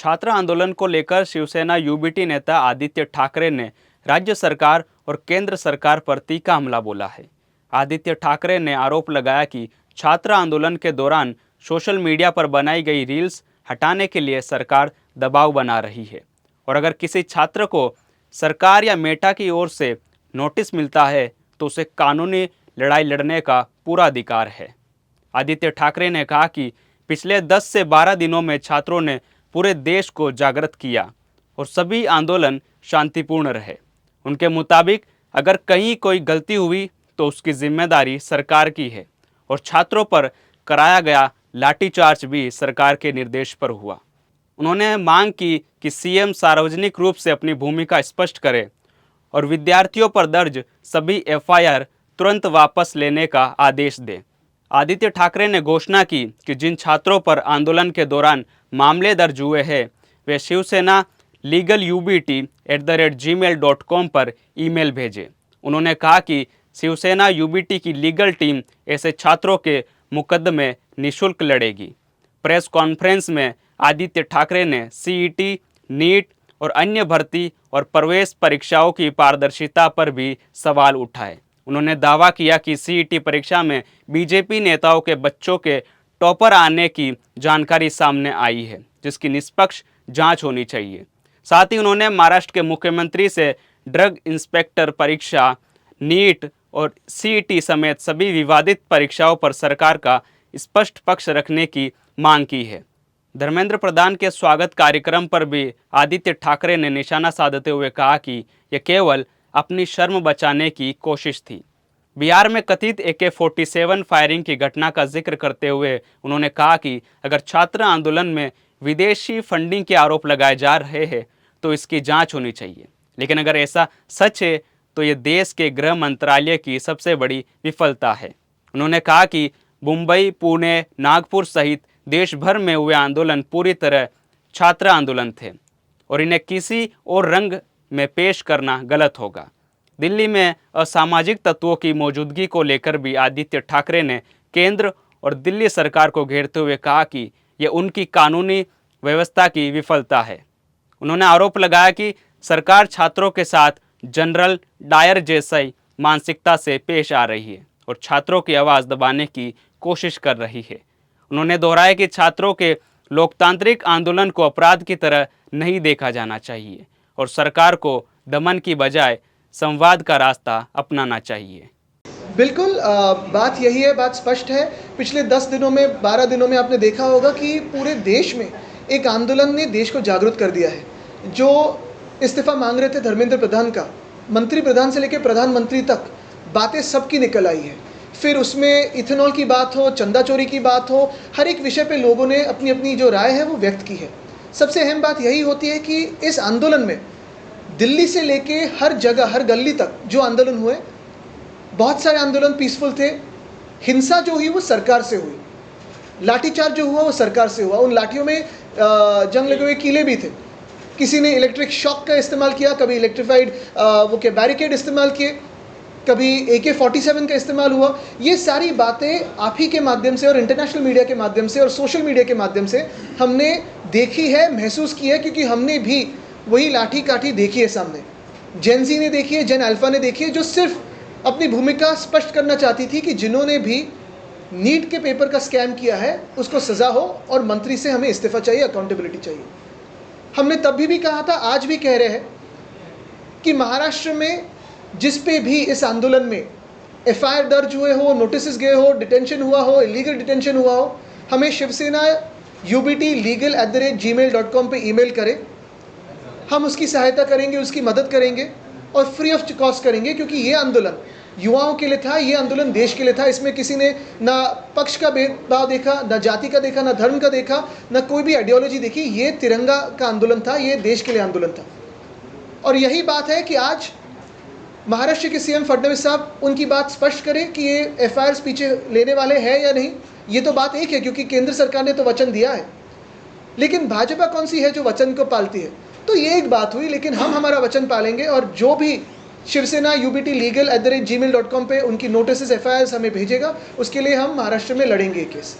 छात्र आंदोलन को लेकर शिवसेना यूबीटी नेता आदित्य ठाकरे ने राज्य सरकार और केंद्र सरकार पर तीखा हमला बोला है। आदित्य ठाकरे ने आरोप लगाया कि छात्र आंदोलन के दौरान सोशल मीडिया पर बनाई गई रील्स हटाने के लिए सरकार दबाव बना रही है और अगर किसी छात्र को सरकार या मेटा की ओर से नोटिस मिलता है तो उसे कानूनी लड़ाई लड़ने का पूरा अधिकार है। आदित्य ठाकरे ने कहा कि पिछले 10 से 12 दिनों में छात्रों ने पूरे देश को जागृत किया और सभी आंदोलन शांतिपूर्ण रहे। उनके मुताबिक अगर कहीं कोई गलती हुई तो उसकी जिम्मेदारी सरकार की है और छात्रों पर कराया गया लाठीचार्ज भी सरकार के निर्देश पर हुआ। उन्होंने मांग की कि सीएम सार्वजनिक रूप से अपनी भूमिका स्पष्ट करे और विद्यार्थियों पर दर्ज सभी एफआईआर तुरंत वापस लेने का आदेश दे। आदित्य ठाकरे ने घोषणा की कि जिन छात्रों पर आंदोलन के दौरान मामले दर्ज हुए हैं वे शिवसेना legalubt@gmail.com पर ईमेल भेजें। उन्होंने कहा कि शिवसेना यूबीटी की लीगल टीम ऐसे छात्रों के मुकदमे निःशुल्क लड़ेगी। प्रेस कॉन्फ्रेंस में आदित्य ठाकरे ने सीईटी, नीट और अन्य भर्ती और प्रवेश परीक्षाओं की पारदर्शिता पर भी सवाल उठाए। उन्होंने दावा किया कि सीईटी परीक्षा में बीजेपी नेताओं के बच्चों के टॉपर आने की जानकारी सामने आई है, जिसकी निष्पक्ष जांच होनी चाहिए। साथ ही उन्होंने महाराष्ट्र के मुख्यमंत्री से ड्रग इंस्पेक्टर परीक्षा, नीट और सीईटी समेत सभी विवादित परीक्षाओं पर सरकार का स्पष्ट पक्ष रखने की मांग की है। धर्मेंद्र प्रधान के स्वागत कार्यक्रम पर भी आदित्य ठाकरे ने निशाना साधते हुए कहा कि यह केवल अपनी शर्म बचाने की कोशिश थी। बिहार में कथित AK-47 फायरिंग की घटना का जिक्र करते हुए उन्होंने कहा कि अगर छात्र आंदोलन में विदेशी फंडिंग के आरोप लगाए जा रहे हैं तो इसकी जांच होनी चाहिए, लेकिन अगर ऐसा सच है तो ये देश के गृह मंत्रालय की सबसे बड़ी विफलता है। उन्होंने कहा कि मुंबई, पुणे, नागपुर सहित देश भर में हुए आंदोलन पूरी तरह छात्र आंदोलन थे और इन्हें किसी और रंग में पेश करना गलत होगा। दिल्ली में असामाजिक तत्वों की मौजूदगी को लेकर भी आदित्य ठाकरे ने केंद्र और दिल्ली सरकार को घेरते हुए कहा कि यह उनकी कानूनी व्यवस्था की विफलता है। उन्होंने आरोप लगाया कि सरकार छात्रों के साथ जनरल डायर जैसी मानसिकता से पेश आ रही है और छात्रों की आवाज़ दबाने की कोशिश कर रही है। उन्होंने दोहराया कि छात्रों के लोकतांत्रिक आंदोलन को अपराध की तरह नहीं देखा जाना चाहिए और सरकार को दमन की बजाय संवाद का रास्ता अपनाना चाहिए। बिल्कुल, बात यही है, बात स्पष्ट है। पिछले 10 दिनों में, 12 दिनों में आपने देखा होगा कि पूरे देश में एक आंदोलन ने देश को जागरूक कर दिया है। जो इस्तीफा मांग रहे थे धर्मेंद्र प्रधान का, मंत्री प्रधान से लेकर प्रधानमंत्री तक बातें सबकी निकल आई है। फिर उसमें इथेनॉल की बात हो, चंदा चोरी की बात हो, हर एक विषय पे लोगों ने अपनी अपनी जो राय है वो व्यक्त की है। सबसे अहम बात यही होती है कि इस आंदोलन में दिल्ली से लेके हर जगह, हर गली तक जो आंदोलन हुए, बहुत सारे आंदोलन पीसफुल थे। हिंसा जो हुई वो सरकार से हुई, लाठीचार्ज जो हुआ वो सरकार से हुआ। उन लाठियों में जंग लगे हुए कीले भी थे। किसी ने इलेक्ट्रिक शॉक का इस्तेमाल किया, कभी इलेक्ट्रीफाइड वो के बैरिकेड इस्तेमाल किए, कभी AK-47 का इस्तेमाल हुआ। ये सारी बातें आप ही के माध्यम से और इंटरनेशनल मीडिया के माध्यम से और सोशल मीडिया के माध्यम से हमने देखी है, महसूस की है, क्योंकि हमने भी वही लाठी काठी देखी है सामने। जेन ज़ी ने देखी है, जेन अल्फा ने देखी है, जो सिर्फ अपनी भूमिका स्पष्ट करना चाहती थी कि जिन्होंने भी नीट के पेपर का स्कैम किया है उसको सज़ा हो और मंत्री से हमें इस्तीफा चाहिए, अकाउंटेबिलिटी चाहिए। हमने तब भी कहा था, आज भी कह रहे हैं कि महाराष्ट्र में जिस पे भी इस आंदोलन में FIR दर्ज हुए हो, नोटिस गए हो, डिटेंशन हुआ हो, इलीगल डिटेंशन हुआ हो, हमें शिवसेना UBT@gmail.com पे ईमेल करें। हम उसकी सहायता करेंगे, उसकी मदद करेंगे और फ्री ऑफ कॉस्ट करेंगे, क्योंकि ये आंदोलन युवाओं के लिए था, ये आंदोलन देश के लिए था। इसमें किसी ने ना पक्ष का भेदभाव देखा, ना जाति का देखा, ना धर्म का देखा, ना कोई भी आइडियोलॉजी देखी। ये तिरंगा का आंदोलन था, ये देश के लिए आंदोलन था। और यही बात है कि आज महाराष्ट्र के सीएम फडणवीस साहब उनकी बात स्पष्ट करें कि ये FIR पीछे लेने वाले हैं या नहीं। ये तो बात एक है, क्योंकि केंद्र सरकार ने तो वचन दिया है, लेकिन भाजपा कौन सी है जो वचन को पालती है। तो ये एक बात हुई, लेकिन हम हमारा वचन पालेंगे और जो भी शिवसेना UBT@gmail.com पे उनकी नोटिस FIRs हमें भेजेगा, उसके लिए हम महाराष्ट्र में लड़ेंगे केस।